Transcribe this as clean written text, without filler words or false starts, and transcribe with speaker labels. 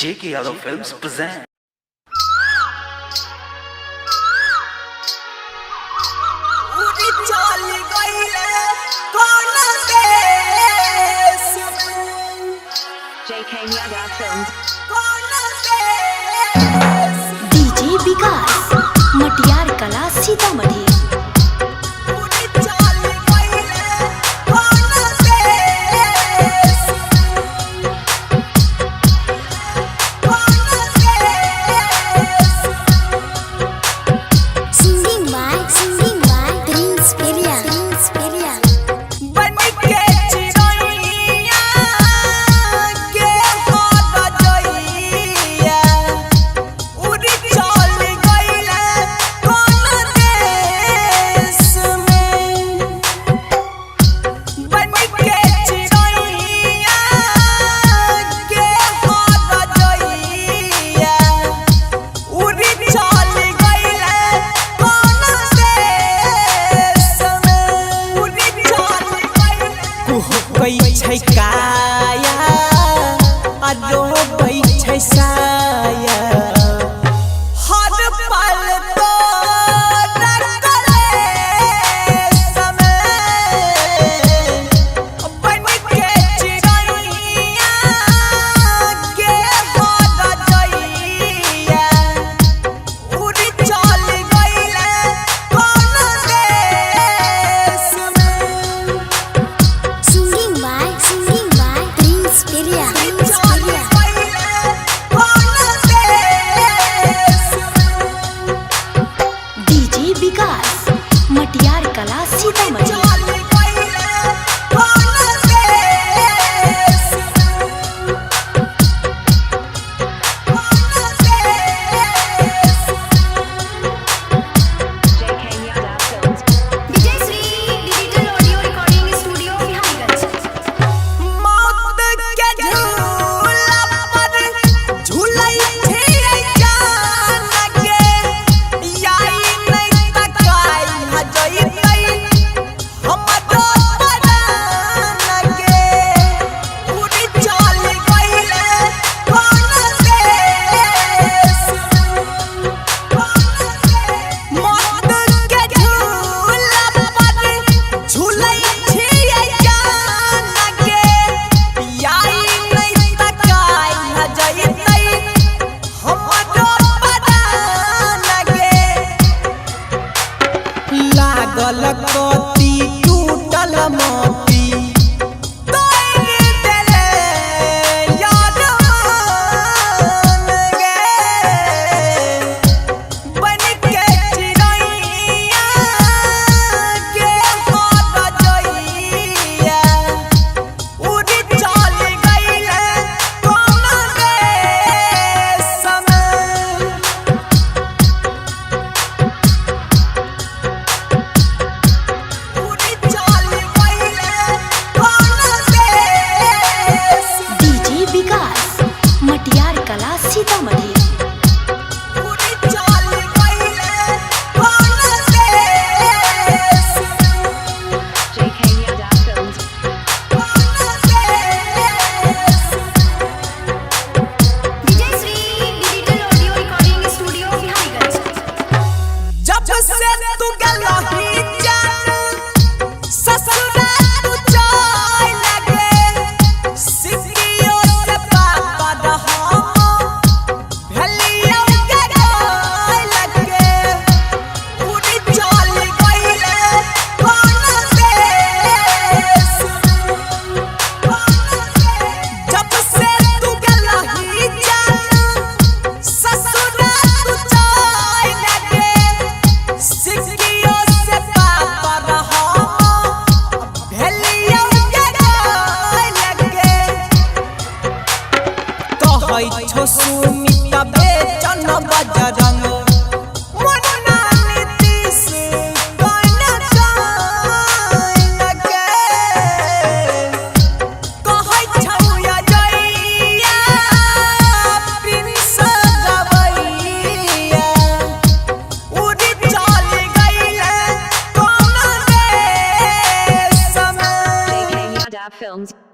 Speaker 1: JK Yadav Films present.
Speaker 2: JK Yadav Films.
Speaker 3: DJ विकास मटियार कला सीतामढ़ी।
Speaker 4: काया अरो बैठे साया हर पल तो रगड़े समय बन के चिड़ैया के हो गइया उड़ चल गइले कौन देश में।
Speaker 3: DJ विकास मटियार कला सीतामढ़ी।
Speaker 4: गलती टूटल मोती तोड़ देले याद गे बन के चिड़ैया के हो गइया उड़ चल गइले कौन देश में।
Speaker 3: DJ विकास मटियार कला सीतामढ़ी।
Speaker 4: जब से तू गलही जान ससुरा तू जाय लगे सिकियो से पापा रहो भलियो के गाय लगे उड़ चल गइले कौन देश। जब से तू गलही जान ससुरा तू जाय लगे सिकियो से पापा रहो भलियो के गाय लगे कहै छो सुमित बेचन बजर